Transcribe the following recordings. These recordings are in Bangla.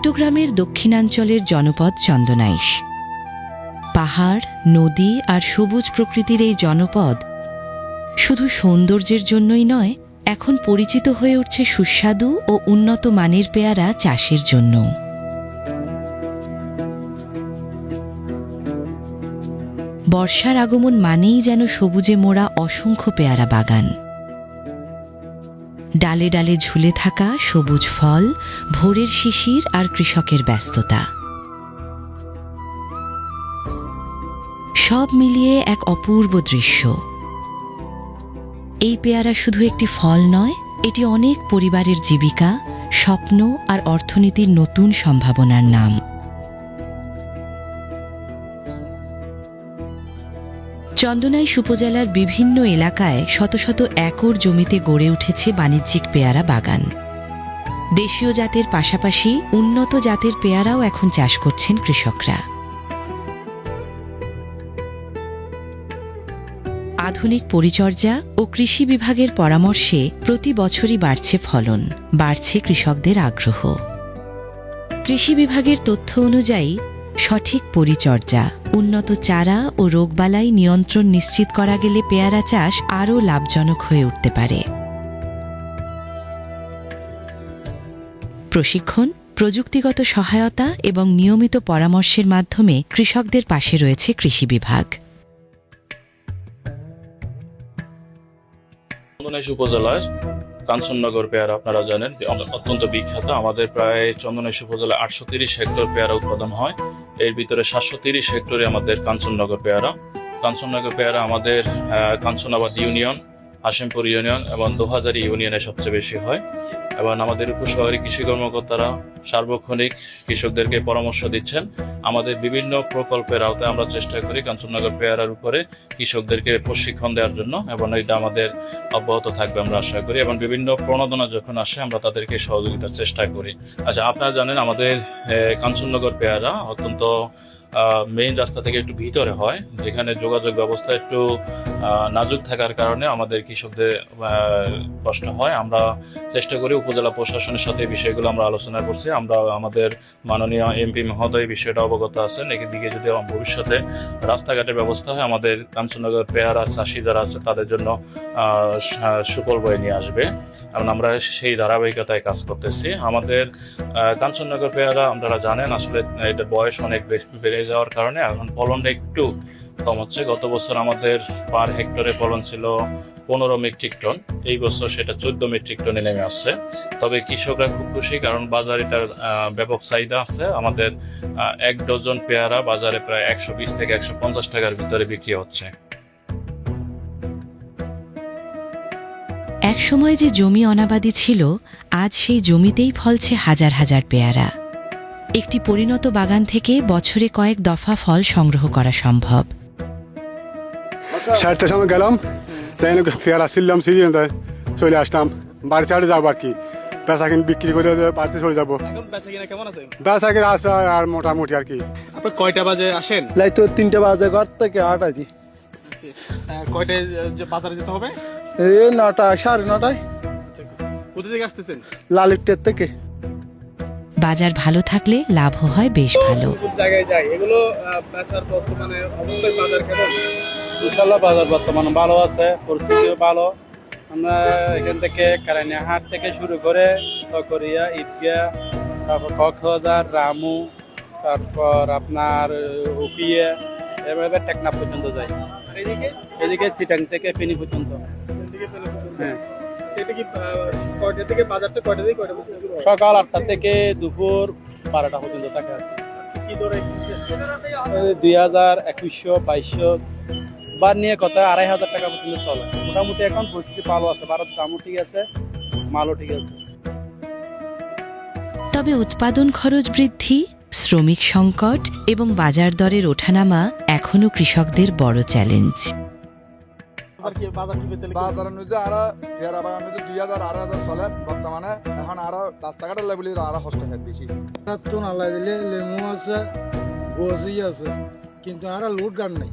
চট্টগ্রামের দক্ষিণাঞ্চলের জনপদ চন্দনাইশ। পাহাড়, নদী আর সবুজ প্রকৃতির এই জনপদ শুধু সৌন্দর্যের জন্যই নয়, এখন পরিচিত হয়ে উঠছে সুস্বাদু ও উন্নত মানের পেয়ারা চাষের জন্য। বর্ষার আগমন মানেই যেন সবুজে মোড়া অসংখ্য পেয়ারা বাগান। ডালে ডালে ঝুলে থাকা সবুজ ফল, ভোরের শিশির আর কৃষকের ব্যস্ততা, সব মিলিয়ে এক অপূর্ব দৃশ্য। এই পেয়ারা শুধু একটি ফল নয়, এটি অনেক পরিবারের জীবিকা, স্বপ্ন আর অর্থনীতির নতুন সম্ভাবনার নাম। চন্দনাইশ উপজেলার বিভিন্ন এলাকায় শত শত একর জমিতে গড়ে উঠেছে বাণিজ্যিক পেয়ারা বাগান। দেশীয় জাতের পাশাপাশি উন্নত জাতের পেয়ারাও এখন চাষ করছেন কৃষকরা। আধুনিক পরিচর্যা ও কৃষি বিভাগের পরামর্শে প্রতি বছরই বাড়ছে ফলন, বাড়ছে কৃষকদের আগ্রহ। কৃষি বিভাগের তথ্য অনুযায়ী সঠিক পরিচর্যা, উন্নত চারা ও রোগবালাই নিয়ন্ত্রণ নিশ্চিত করা গেলে পেয়ারা চাষ আরও লাভজনক হয়ে উঠতে পারে। প্রশিক্ষণ, প্রযুক্তিগত সহায়তা এবং নিয়মিত পরামর্শের মাধ্যমে কৃষকদের পাশে রয়েছে কৃষি বিভাগ। চন্দনাইশ উপজেলার কাঞ্চননগর পেয়ারা আপনারা জানেন অত্যন্ত বিখ্যাত। আমাদের প্রায় চন্দনাইশ উপজেলায় 830 হেক্টর পেয়ারা উৎপাদন হয়। এর ভিতরে 730 হেক্টরে আমাদের কাঞ্চননগর পেয়ারা। কাঞ্চননগর পেয়ারা আমাদের কাঞ্চনাবাদ ইউনিয়ন, হাশিমপুর ইউনিয়ন এবং দোহাজারী ইউনিয়নে সবচেয়ে বেশি হয়। এবং আমাদের উপশহরী কৃষি কর্মকর্তারা সার্বক্ষণিক কৃষকদেরকে পরামর্শ দিচ্ছেন। আমাদের বিভিন্ন প্রকল্পের আওতায় আমরা চেষ্টা করি কাঞ্চননগর পেয়ারার উপরে কৃষকদেরকে প্রশিক্ষণ দেওয়ার জন্য, এবং এটা আমাদের অব্যাহত থাকবে আমরা আশা করি। এবং বিভিন্ন প্রণোদনা যখন আসে আমরা তাদেরকে সহযোগিতার চেষ্টা করি। আচ্ছা, আপনারা জানেন আমাদের কাঞ্চননগর পেয়ারা অত্যন্ত মেইন রাস্তা থেকে একটু ভিতরে হয়, যেখানে যোগাযোগ ব্যবস্থা একটু নাজুক থাকার কারণে আমাদের কৃষকদের কষ্ট হয়। আমরা চেষ্টা করি, উপজেলা প্রশাসনের সাথে এই বিষয়গুলো আমরা আলোচনা করছি। আমরা আমাদের মাননীয় এমপি মহোদয় এই বিষয়টা অবগত আছেন। এদিকে যদি ভবিষ্যতে রাস্তাঘাটের ব্যবস্থা হয়, আমাদের কাঞ্চননগর পেয়ারা চাষি যারা আছে তাদের জন্য সুফল বয়ে নিয়ে আসবে, এবং আমরা সেই ধারাবাহিকতায় কাজ করতেছি। আমাদের কাঞ্চননগর পেয়ারা আপনারা জানেন আসলে এটার বয়স অনেক বেড়ে যাওয়ার কারণে এখন ফলনটা একটু কম হচ্ছে। গত বছর আমাদের পার হেক্টরে ফলন ছিল 15 মেট্রিক টন, এই বছর সেটা 14 মেট্রিক টনে নেমে আসছে। তবে কৃষকরা খুব খুশি, কারণ বাজারে এটার ব্যাপক চাহিদা আছে। আমাদের 1 ডজন পেয়ারা বাজারে প্রায় 120 থেকে 150 টাকার ভিতরে বিক্রি হচ্ছে। এক সময় যে জমি অনাবাদি ছিল, আজ সেই জমিতেই ফলছে হাজার হাজার পেয়ারা। একটি পরিণত বাগান থেকে বছরে কয়েক দফা ফল সংগ্রহ করা সম্ভব। 4টার সময় গেলাম, পেয়ারা ছিলাম, চলে আসতাম বাড়ি ছাড়ে যাবো আর কি। বেচা কিনে বিক্রি করে বাড়িতে চলে যাবো। বেচা কিনে আছে আর মোটামুটি আর কি। আপনি কয়টা বাজে আসেন? লাই তো 3টা বাজে ঘর থেকে 8 আছি। কয়টায় বাজারে যেতে হবে? এই 9টা 9:30। কোথা থেকে আসতেছেন? লালিপটের থেকে। বাজার ভালো থাকলে লাভও হয় বেশ ভালো। কোন জায়গায় যাই এগুলো বেচার বর্তমানে অবস্থায় বাজার কেমন? ইনশাল্লাহ বাজার বর্তমানে ভালো আছে, পরিস্থিতিও ভালো। আমরা এখান থেকে কারানিয়া হাট থেকে শুরু করে চকরিয়া, ঈদগাহ, তারপর কক্সবাজার, রামু, তারপর আপনার উকিয়া, এভাবে টেকনাফ পর্যন্ত যাই। এদিকে চিটাং থেকে ফেনী পর্যন্ত। হ্যাঁ, সেটা কি কয়টা থেকে বাজারটা কয়টা থেকে কয়টা পর্যন্ত শুরু হয়? সকাল 8টা থেকে দুপুর 12টা পর্যন্ত থাকে। কি দরে? 2000, 2100, 2200 বার নিয়ে কত 2500 টাকা পর্যন্ত চলে। মোটামুটি এখন পরিস্থিতি ভালো আছে, ভারত দামও ঠিক আছে, মালও ঠিক আছে। তবে উৎপাদন খরচ বৃদ্ধি, শ্রমিক সংকট এবং বাজার দরের ওঠানামা এখনও কৃষকদের বড় চ্যালেঞ্জ। বাজারের মধ্যে আরো পেয়ারা বাগান মধ্যে 2000 2000 চলে বর্তমানে। এখন আরো রাস্তাঘাটের লেভেলে আরো হস্ত বেশি। তো নালা দিলে লেমু আছে, গোসি আছে, কিন্তু আর লুট গান নাই।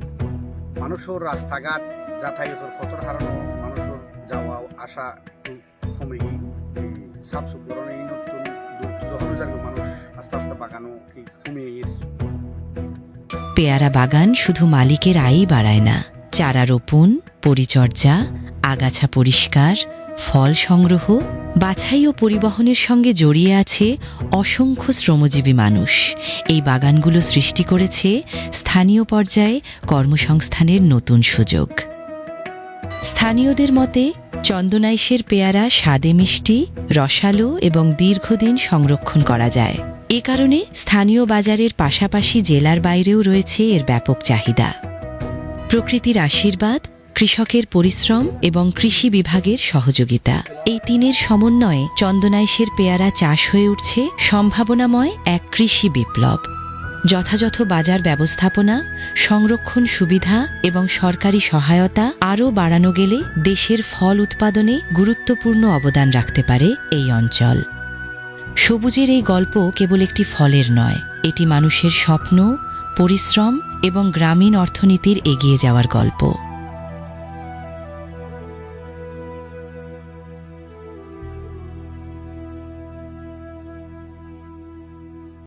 মানুষের রাস্তাঘাট যাতায়াতের ক্ষতর হারানো, মানুষের যাওয়া আসা একটু কমে গিয়ে সাফ সুতরাং এই নতুন যখন মানুষ আস্তে আস্তে বাগানও কি কুমির পেয়ারা বাগান শুধু মালিকের আয়ই বাড়ায় না, চারা রোপণ, পরিচর্যা, আগাছা পরিষ্কার, ফল সংগ্রহ, বাছাই ও পরিবহনের সঙ্গে জড়িয়ে আছে অসংখ্য শ্রমজীবী মানুষ। এই বাগানগুলো সৃষ্টি করেছে স্থানীয় পর্যায়ে কর্মসংস্থানের নতুন সুযোগ। স্থানীয়দের মতে চন্দনাইশের পেয়ারা স্বাদে মিষ্টি, রসালো এবং দীর্ঘদিন সংরক্ষণ করা যায়। এ কারণে স্থানীয় বাজারের পাশাপাশি জেলার বাইরেও রয়েছে এর ব্যাপক চাহিদা। প্রকৃতির আশীর্বাদ, কৃষকের পরিশ্রম এবং কৃষি বিভাগের সহযোগিতা, এই তিনের সমন্বয়ে চন্দনাইশের পেয়ারা চাষ হয়ে উঠছে সম্ভাবনাময় এক কৃষি বিপ্লব। যথাযথ বাজার ব্যবস্থাপনা, সংরক্ষণ সুবিধা এবং সরকারি সহায়তা আরও বাড়ানো গেলে দেশের ফল উৎপাদনে গুরুত্বপূর্ণ অবদান রাখতে পারে এই অঞ্চল। সবুজের এই গল্প কেবল একটি ফলের নয়, এটি মানুষের স্বপ্ন, পরিশ্রম এবং গ্রামীণ অর্থনীতির এগিয়ে যাওয়ার গল্প।